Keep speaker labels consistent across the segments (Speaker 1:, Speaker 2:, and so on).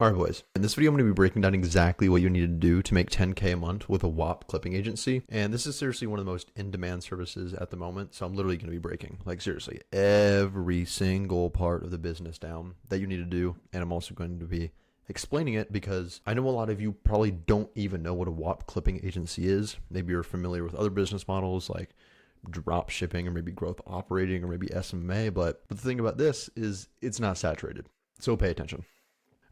Speaker 1: Alright boys, in this video I'm going to be breaking down exactly what you need to do to make 10K a month with a Whop clipping agency. And this is seriously one of the most in-demand services at the moment, so I'm literally going to be breaking, like seriously, every single part of the business down that you need to do. And I'm also going to be explaining it because I know a lot of you probably don't even know what a Whop clipping agency is. Maybe you're familiar with other business models like drop shipping or maybe growth operating or maybe SMA, but the thing about this is it's not saturated. So pay attention.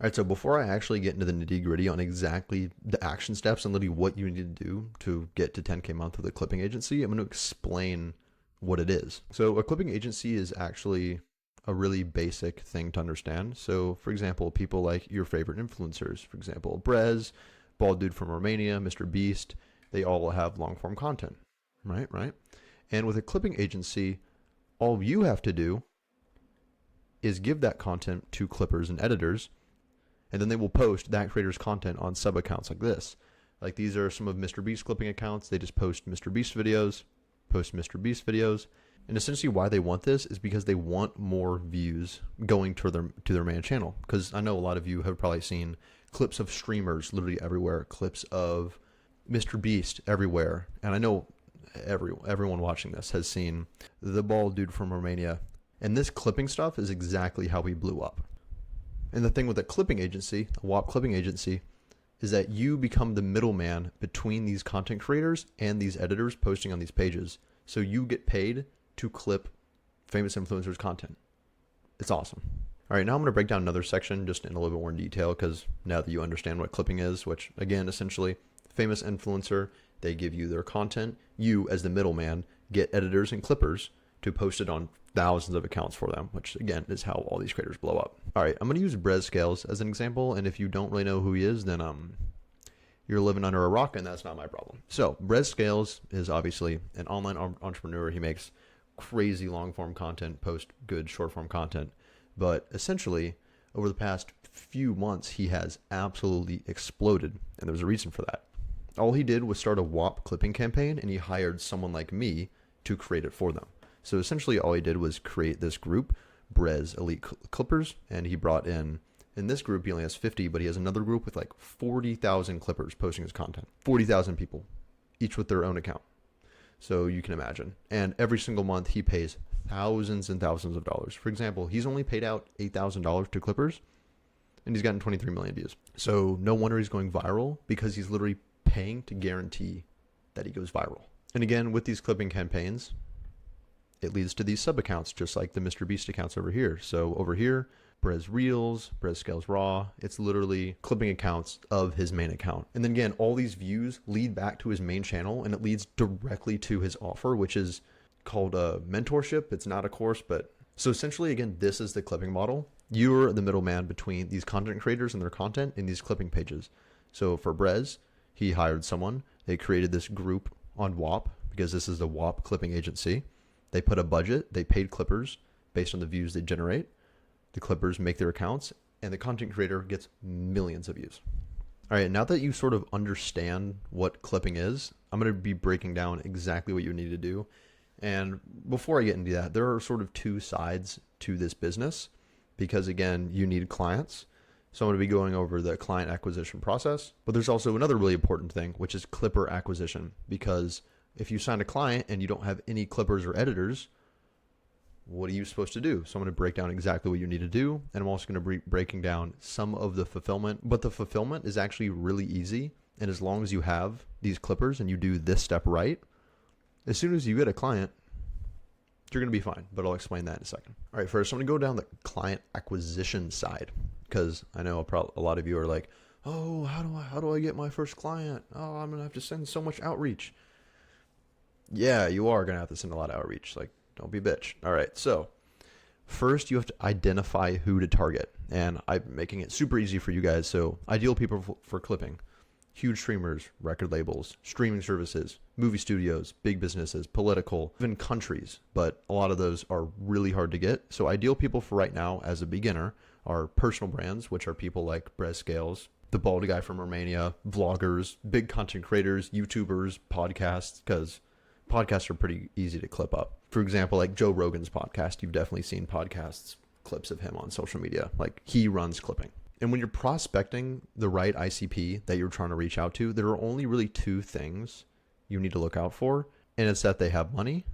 Speaker 1: All right, so before I actually get into the nitty gritty on exactly the action steps and literally what you need to do to get to 10K a month with a clipping agency, I'm going to explain what it is. So a clipping agency is actually a really basic thing to understand. So for example, people like your favorite influencers, for example, Brez, Bald Dude from Romania, Mr. Beast, they all have long form content, right? And with a clipping agency, all you have to do is give that content to clippers and editors, and then they will post that creator's content on sub accounts like this. Like these are some of Mr. Beast clipping accounts. They just post Mr. Beast videos. And essentially why they want this is because they want more views going to their main channel. Because I know a lot of you have probably seen clips of streamers literally everywhere, clips of Mr. Beast everywhere. And I know everyone watching this has seen the Bald Dude from Romania. And this clipping stuff is exactly how we blew up. And the thing with a clipping agency, a Whop clipping agency, is that you become the middleman between these content creators and these editors posting on these pages. So you get paid to clip famous influencers' content. It's awesome. All right, now I'm going to break down another section just in a little bit more detail because now that you understand what clipping is, which again, essentially, famous influencer, they give you their content. You, as the middleman, get editors and clippers to post it on thousands of accounts for them, which again is how all these creators blow up. All right, I'm going to use Brez Scales as an example, and if you don't really know who he is, then you're living under a rock, and that's not my problem. So Brez Scales is obviously an online entrepreneur. He makes crazy long form content, posts good short form content, but essentially over the past few months he has absolutely exploded, and there's a reason for that. All he did was start a Whop clipping campaign, and he hired someone like me to create it for them. So essentially all he did was create this group, Brez Elite Clippers, and he brought in this group, he only has 50, but he has another group with like 40,000 clippers posting his content. 40,000 people, each with their own account. So you can imagine. And every single month he pays thousands and thousands of dollars. For example, he's only paid out $8,000 to clippers, and he's gotten 23 million views. So no wonder he's going viral, because he's literally paying to guarantee that he goes viral. And again, with these clipping campaigns, it leads to these sub accounts, just like the Mr. Beast accounts over here. So over here, Brez Reels, Brez Scales Raw, it's literally clipping accounts of his main account. And then again, all these views lead back to his main channel, and it leads directly to his offer, which is called a mentorship. It's not a course, but so essentially, again, this is the clipping model. You're the middleman between these content creators and their content in these clipping pages. So for Brez, he hired someone. They created this group on Whop, because this is the Whop clipping agency. They put a budget, they paid clippers based on the views they generate. The clippers make their accounts, and the content creator gets millions of views. All right, now that you sort of understand what clipping is, I'm going to be breaking down exactly what you need to do. And before I get into that, there are sort of two sides to this business, because again, you need clients. So I'm going to be going over the client acquisition process, but there's also another really important thing, which is clipper acquisition, because if you sign a client and you don't have any clippers or editors, what are you supposed to do? So I'm going to break down exactly what you need to do. And I'm also going to be breaking down some of the fulfillment, but the fulfillment is actually really easy. And as long as you have these clippers and you do this step right, as soon as you get a client, you're going to be fine, but I'll explain that in a second. All right, first I'm going to go down the client acquisition side, because I know a lot of you are like, oh, how do I get my first client? Oh, I'm going to have to send so much outreach. Yeah, you are going to have to send a lot of outreach. Like, don't be a bitch. All right, so first you have to identify who to target. And I'm making it super easy for you guys. So ideal people for clipping: huge streamers, record labels, streaming services, movie studios, big businesses, political, even countries. But a lot of those are really hard to get. So ideal people for right now as a beginner are personal brands, which are people like Brez Scales, the bald guy from Romania, vloggers, big content creators, YouTubers, podcasts, because podcasts are pretty easy to clip up. For example, like Joe Rogan's podcast, you've definitely seen podcasts, clips of him on social media. Like, he runs clipping. And when you're prospecting the right ICP that you're trying to reach out to, there are only really two things you need to look out for. And it's that they have money,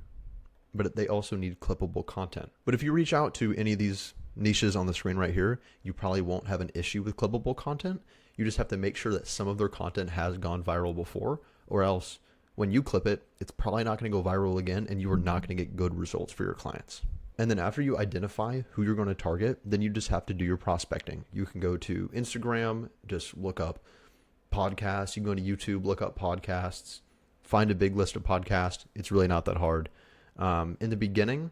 Speaker 1: but they also need clippable content. But if you reach out to any of these niches on the screen right here, you probably won't have an issue with clippable content. You just have to make sure that some of their content has gone viral before, or else when you clip it, it's probably not going to go viral again, and you are not going to get good results for your clients. And then after you identify who you're going to target, then you just have to do your prospecting. You can go to Instagram, just look up podcasts. You can go to YouTube, look up podcasts, find a big list of podcasts. It's really not that hard. In the beginning,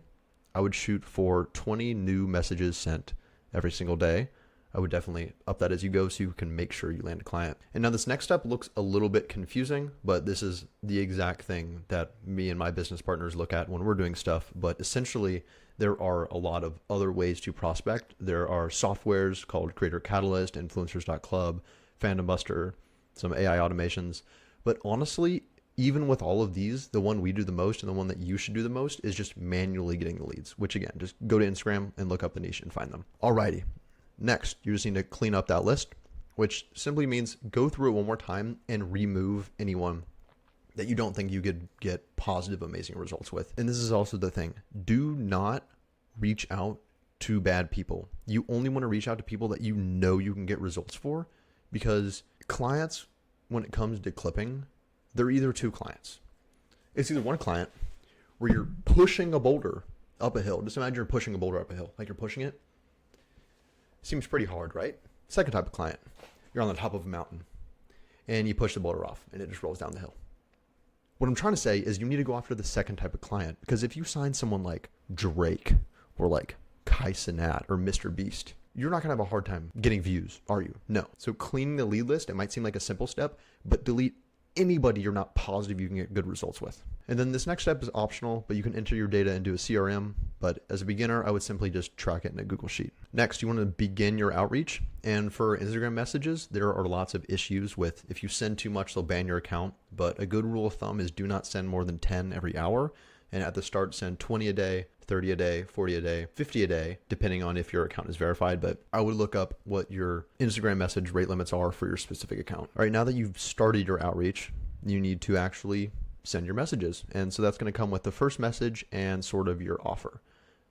Speaker 1: I would shoot for 20 new messages sent every single day. I would definitely up that as you go so you can make sure you land a client. And now this next step looks a little bit confusing, but this is the exact thing that me and my business partners look at when we're doing stuff. But essentially, there are a lot of other ways to prospect. There are softwares called Creator Catalyst, Influencers.club, Fandom Buster, some AI automations. But honestly, even with all of these, the one we do the most and the one that you should do the most is just manually getting the leads, which again, just go to Instagram and look up the niche and find them. Alrighty. Next, you just need to clean up that list, which simply means go through it one more time and remove anyone that you don't think you could get positive, amazing results with. And this is also the thing. Do not reach out to bad people. You only want to reach out to people that you know you can get results for, because clients, when it comes to clipping, they're either two clients. It's either one client where you're pushing a boulder up a hill. Just imagine you're pushing a boulder up a hill, like you're pushing it. Seems pretty hard, right? Second type of client, you're on the top of a mountain and you push the boulder off and it just rolls down the hill. What I'm trying to say is you need to go after the second type of client, because if you sign someone like Drake or like Kai Cenat or Mr. Beast, you're not going to have a hard time getting views, are you? No. So cleaning the lead list, it might seem like a simple step, but delete anybody you're not positive you can get good results with. And then this next step is optional, but you can enter your data into a CRM. But as a beginner, I would simply just track it in a Google Sheet. Next, you want to begin your outreach. And for Instagram messages, there are lots of issues with if you send too much, they'll ban your account. But a good rule of thumb is do not send more than 10 every hour. And at the start, send 20 a day, 30 a day, 40 a day, 50 a day, depending on if your account is verified. But I would look up what your Instagram message rate limits are for your specific account. All right, now that you've started your outreach, you need to actually send your messages. And so that's going to come with the first message and sort of your offer.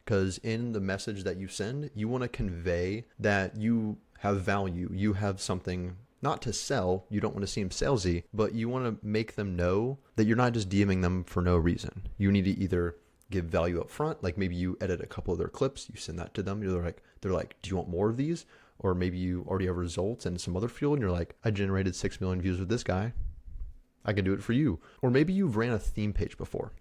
Speaker 1: Because in the message that you send, you want to convey that you have value, you have something not to sell, you don't want to seem salesy, but you want to make them know that you're not just DMing them for no reason. You need to either give value up front, like maybe you edit a couple of their clips, you send that to them, they're like, do you want more of these? Or maybe you already have results in some other field and you're like, I generated 6 million views with this guy, I can do it for you. Or maybe you've ran a theme page before,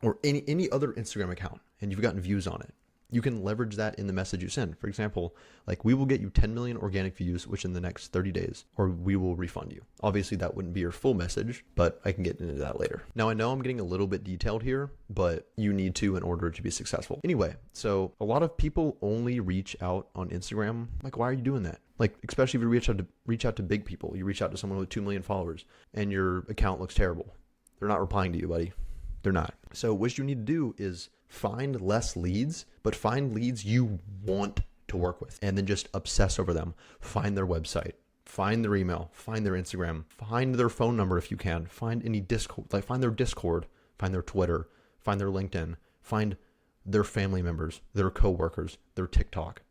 Speaker 1: or any other Instagram account and you've gotten views on it. You can leverage that in the message you send. For example, like we will get you 10 million organic views within the next 30 days, or we will refund you. Obviously that wouldn't be your full message, but I can get into that later. Now I know I'm getting a little bit detailed here, but you need to in order to be successful. Anyway, so a lot of people only reach out on Instagram. Like, why are you doing that? Like, especially if you reach out to big people, you reach out to someone with 2 million followers and your account looks terrible. They're not replying to you, buddy. They're not. So what you need to do is find less leads, but find leads you want to work with and then just obsess over them. Find their website, find their email, find their Instagram, find their phone number if you can, find any Discord, like find their Discord, find their Twitter, find their LinkedIn, find their family members, their coworkers, their TikTok,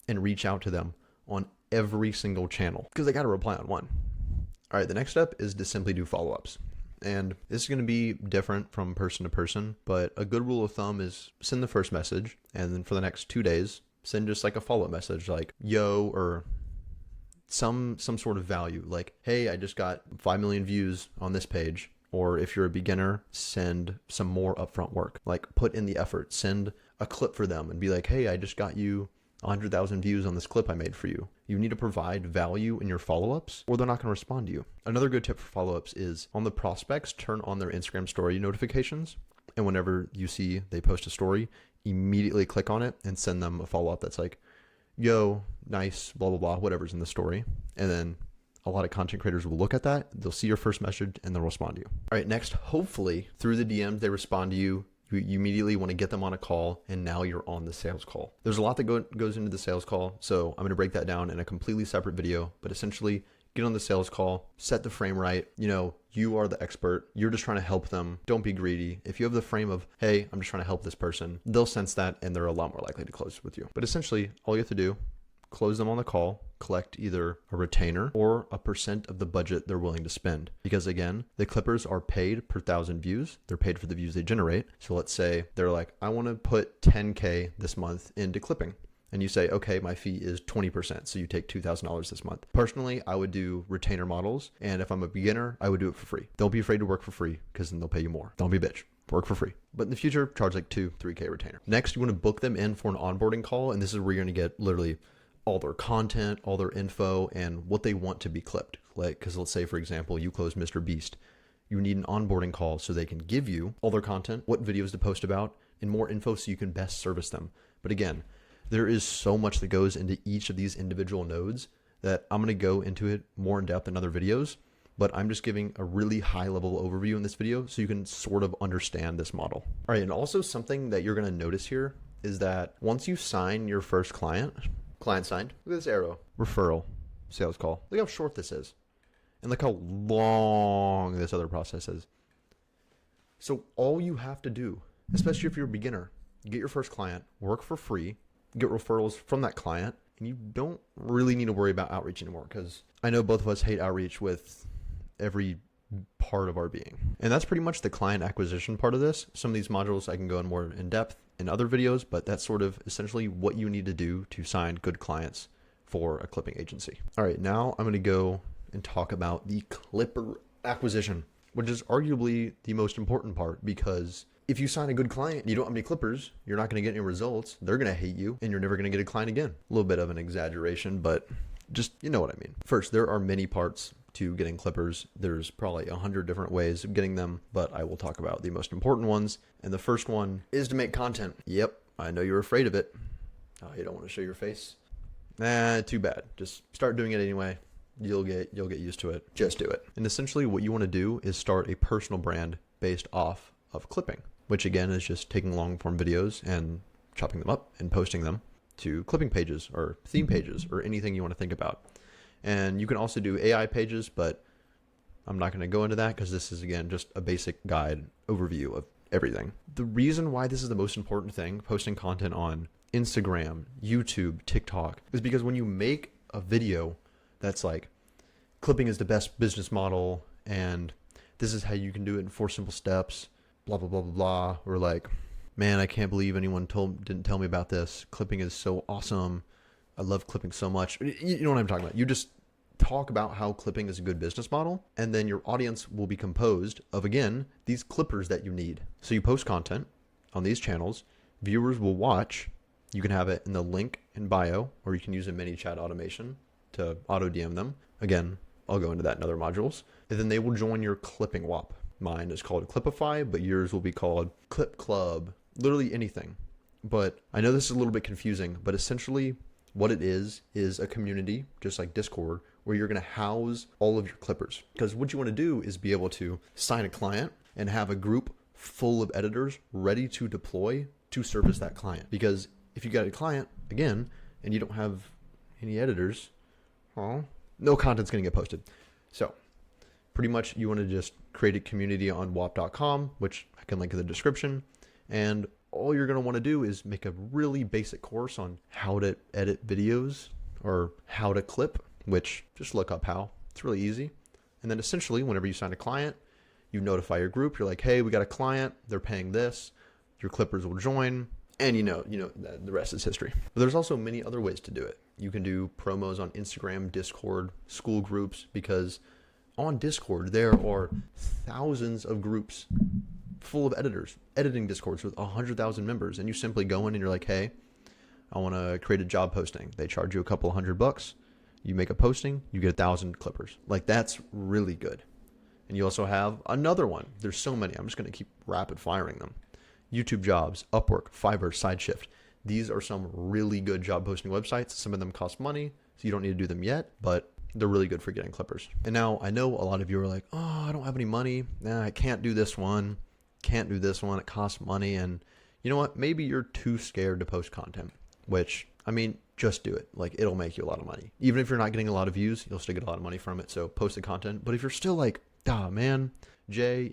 Speaker 1: and reach out to them on every single channel because they got to reply on one. All right, the next step is to simply do follow-ups. And this is going to be different from person to person, but a good rule of thumb is send the first message, and then for the next 2 days, send just like a follow-up message like, yo, or some sort of value, like, hey, I just got 5 million views on this page. Or if you're a beginner, send some more upfront work, like put in the effort, send a clip for them and be like, hey, I just got you 100,000 views on this clip I made for you. You need to provide value in your follow-ups or they're not going to respond to you. Another good tip for follow-ups is on the prospects, turn on their Instagram story notifications. And whenever you see they post a story, immediately click on it and send them a follow-up that's like, yo, nice, blah, blah, blah, whatever's in the story. And then a lot of content creators will look at that. They'll see your first message and they'll respond to you. All right, next, hopefully through the DMs, they respond to you. You immediately want to get them on a call, and now you're on the sales call. There's a lot that goes into the sales call, so I'm going to break that down in a completely separate video, but essentially get on the sales call, set the frame right. You are the expert. You're just trying to help them. Don't be greedy. If you have the frame of, hey, I'm just trying to help this person, they'll sense that and they're a lot more likely to close with you. But essentially, all you have to do, close them on the call, collect either a retainer or a % of the budget they're willing to spend. Because again, the clippers are paid per 1,000 views. They're paid for the views they generate. So let's say they're like, I want to put 10K this month into clipping. And you say, okay, my fee is 20%. So you take $2,000 this month. Personally, I would do retainer models. And if I'm a beginner, I would do it for free. Don't be afraid to work for free because then they'll pay you more. Don't be a bitch. Work for free. But in the future, charge like 3K retainer. Next, you want to book them in for an onboarding call. And this is where you're going to get literally all their content, all their info, and what they want to be clipped. Like, because let's say, for example, you close Mr. Beast. You need an onboarding call so they can give you all their content, what videos to post about, and more info so you can best service them. But again, there is so much that goes into each of these individual nodes that I'm going to go into it more in depth in other videos, but I'm just giving a really high level overview in this video so you can sort of understand this model. All right, and also something that you're going to notice here is that once you sign your first client signed, look at this arrow, referral, sales call. Look how short this is. And look how long this other process is. So all you have to do, especially if you're a beginner, get your first client, work for free, get referrals from that client, and you don't really need to worry about outreach anymore, because I know both of us hate outreach with every part of our being. And that's pretty much the client acquisition part of this. Some of these modules I can go in more in depth in other videos, but that's sort of essentially what you need to do to sign good clients for a clipping agency. All right, now I'm going to go and talk about the clipper acquisition, which is arguably the most important part, because if you sign a good client and you don't have any clippers, you're not going to get any results. They're going to hate you and you're never going to get a client again. A little bit of an exaggeration, but just, you know what I mean. First, there are many parts to getting clippers. There's probably 100 different ways of getting them, but I will talk about the most important ones. And the first one is to make content. Yep, I know you're afraid of it. Oh, you don't want to show your face? Nah, too bad. Just start doing it anyway. You'll get used to it. Just do it. And essentially what you want to do is start a personal brand based off of clipping, which again is just taking long form videos and chopping them up and posting them to clipping pages or theme pages or anything you want to think about. And you can also do AI pages, but I'm not going to go into that because this is, again, just a basic guide overview of everything. The reason why this is the most important thing, posting content on Instagram, YouTube, TikTok, is because when you make a video that's like, clipping is the best business model and this is how you can do it in 4 simple steps, blah, blah, blah, blah, blah, or like, man, I can't believe anyone didn't tell me about this. Clipping is so awesome. I love clipping so much. You know what I'm talking about. You just talk about how clipping is a good business model, and then your audience will be composed of, again, these clippers that you need. So you post content on these channels, viewers will watch. You can have it in the link in bio, or you can use a mini chat automation to auto DM them. Again, I'll go into that in other modules. And then they will join your clipping Whop. Mine is called Clipify, but yours will be called Clip Club, literally anything. But I know this is a little bit confusing, but essentially what it is a community, just like Discord, where you're going to house all of your clippers. Because what you want to do is be able to sign a client and have a group full of editors ready to deploy to service that client. Because if you got a client, again, and you don't have any editors, well, no content's going to get posted. So pretty much you want to just create a community on whop.com, which I can link in the description. And all you're going to want to do is make a really basic course on how to edit videos or how to clip, which just look up how. It's really easy. And then essentially, whenever you sign a client, you notify your group. You're like, hey, we got a client. They're paying this. Your clippers will join. And you know, the rest is history. But there's also many other ways to do it. You can do promos on Instagram, Discord, school groups, because on Discord, there are thousands of groups full of editors, editing Discords with 100,000 members. And you simply go in and you're like, hey, I want to create a job posting. They charge you a couple $100. You make a posting, you get 1,000 clippers. Like, that's really good. And you also have another one. There's so many. I'm just going to keep rapid firing them. YouTube Jobs, Upwork, Fiverr, SideShift. These are some really good job posting websites. Some of them cost money, so you don't need to do them yet, but they're really good for getting clippers. And now I know a lot of you are like, oh, I don't have any money. Nah, I can't do this one. can't do this one. It costs money. And you know what? Maybe you're too scared to post content, which, I mean, just do it. Like, it'll make you a lot of money. Even if you're not getting a lot of views, you'll still get a lot of money from it. So post the content. But if you're still like, ah, man, Jay,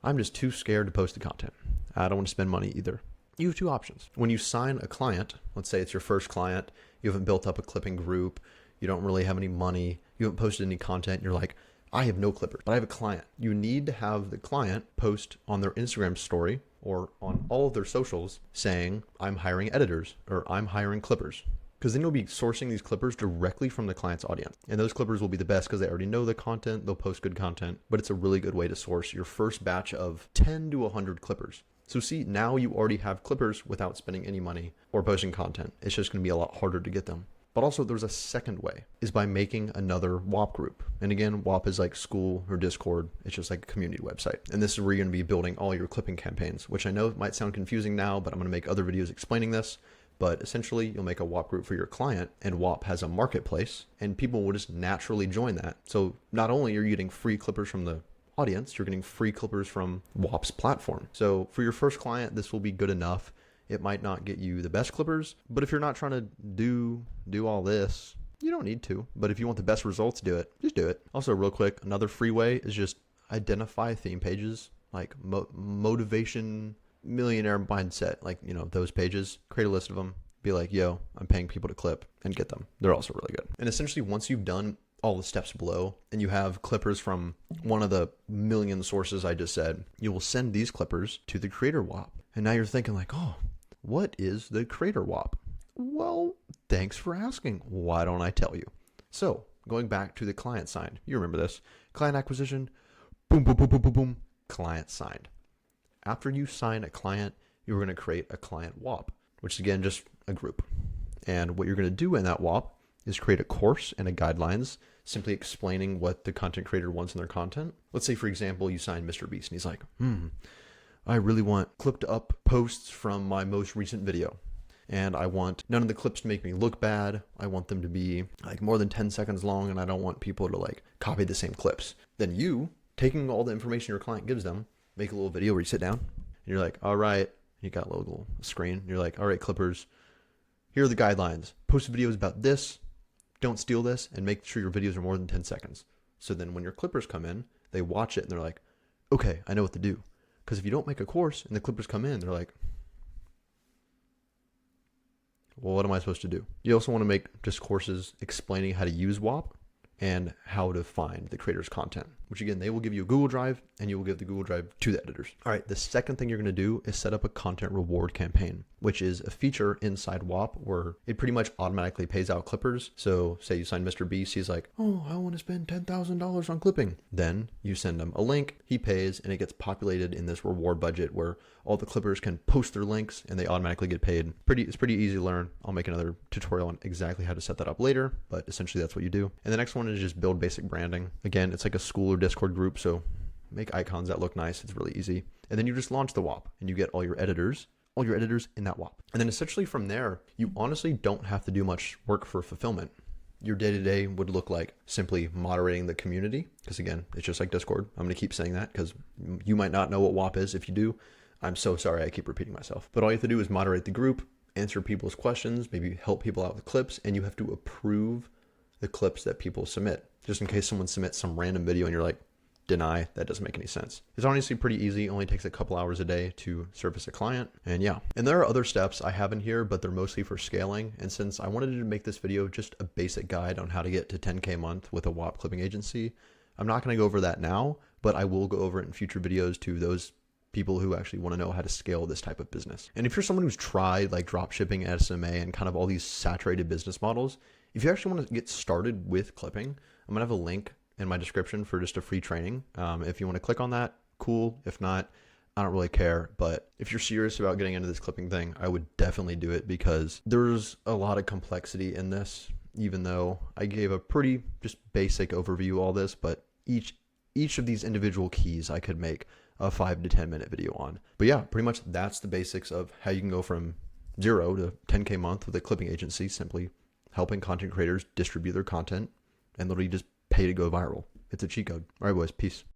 Speaker 1: I'm just too scared to post the content. I don't want to spend money either. You have two options. When you sign a client, let's say it's your first client, you haven't built up a clipping group, you don't really have any money, you haven't posted any content, you're like, I have no clippers, but I have a client. You need to have the client post on their Instagram story or on all of their socials saying, I'm hiring editors or I'm hiring clippers. Because then you'll be sourcing these clippers directly from the client's audience. And those clippers will be the best because they already know the content, they'll post good content, but it's a really good way to source your first batch of 10 to 100 clippers. So see, now you already have clippers without spending any money or posting content. It's just going to be a lot harder to get them. But also there's a second way, is by making another Whop group. And again, Whop is like school or Discord. It's just like a community website. And this is where you're going to be building all your clipping campaigns, which I know might sound confusing now, but I'm going to make other videos explaining this. But essentially, you'll make a Whop group for your client, and Whop has a marketplace, and people will just naturally join that. So not only are you getting free clippers from the audience, you're getting free clippers from Whop's platform. So for your first client, this will be good enough. It might not get you the best clippers, but if you're not trying to do all this, you don't need to. But if you want the best results, do it. Just do it. Also, real quick, another free way is just identify theme pages, like motivation, millionaire mindset, like, those pages. Create a list of them. Be like, yo, I'm paying people to clip, and get them. They're also really good. And essentially, once you've done all the steps below and you have clippers from one of the million sources I just said, you will send these clippers to the creator Whop. And now you're thinking like, oh, what is the creator Whop? Well, thanks for asking. Why don't I tell you? So going back to the client signed, you remember this, client acquisition, boom, boom, boom, boom, boom, boom, client signed. After you sign a client, you're going to create a client Whop, which is again, just a group. And what you're going to do in that Whop is create a course and a guidelines, simply explaining what the content creator wants in their content. Let's say, for example, you sign Mr. Beast and he's like, I really want clipped up posts from my most recent video. And I want none of the clips to make me look bad. I want them to be like more than 10 seconds long, and I don't want people to like copy the same clips. Then you, taking all the information your client gives them, make a little video where you sit down and you're like, all right, you got a little screen. And you're like, all right, clippers, here are the guidelines. Post videos about this. Don't steal this, and make sure your videos are more than 10 seconds. So then when your clippers come in, they watch it and they're like, okay, I know what to do. Because if you don't make a course and the clippers come in, they're like, well, what am I supposed to do? You also want to make just courses explaining how to use Whop and how to find the creator's content, which again, they will give you a Google Drive and you will give the Google Drive to the editors. All right, the second thing you're going to do is set up a content reward campaign, which is a feature inside Whop where it pretty much automatically pays out clippers. So say you sign Mr. Beast, he's like, oh, I want to spend $10,000 on clipping. Then you send him a link, he pays, and it gets populated in this reward budget where all the clippers can post their links and they automatically get paid. It's pretty easy to learn. I'll make another tutorial on exactly how to set that up later, but essentially that's what you do. And the next one is just build basic branding. Again, it's like a school or Discord group, so make icons that look nice. It's really easy. And then you just launch the Whop and you get all your editors in that Whop. And then essentially from there, you honestly don't have to do much work for fulfillment. Your day-to-day would look like simply moderating the community, because again, it's just like Discord. I'm going to keep saying that because you might not know what Whop is. If you do, I'm so sorry I keep repeating myself. But all you have to do is moderate the group, answer people's questions, maybe help people out with clips, and you have to approve the clips that people submit. Just in case someone submits some random video and you're like, deny, that doesn't make any sense. It's honestly pretty easy. It only takes a couple hours a day to service a client. And yeah, and there are other steps I have in here, but they're mostly for scaling. And since I wanted to make this video just a basic guide on how to get to 10K a month with a Whop clipping agency, I'm not going to go over that now, but I will go over it in future videos to those people who actually want to know how to scale this type of business. And if you're someone who's tried like drop shipping, SMA, and kind of all these saturated business models, if you actually want to get started with clipping, I'm going to have a link in my description for just a free training. If you want to click on that, cool. If not, I don't really care. But if you're serious about getting into this clipping thing, I would definitely do it because there's a lot of complexity in this, even though I gave a pretty just basic overview of all this, but each of these individual keys I could make a 5 to 10 minute video on. But yeah, pretty much that's the basics of how you can go from 0 to 10K a month with a clipping agency, simply helping content creators distribute their content and literally just pay to go viral. It's a cheat code. All right, boys. Peace.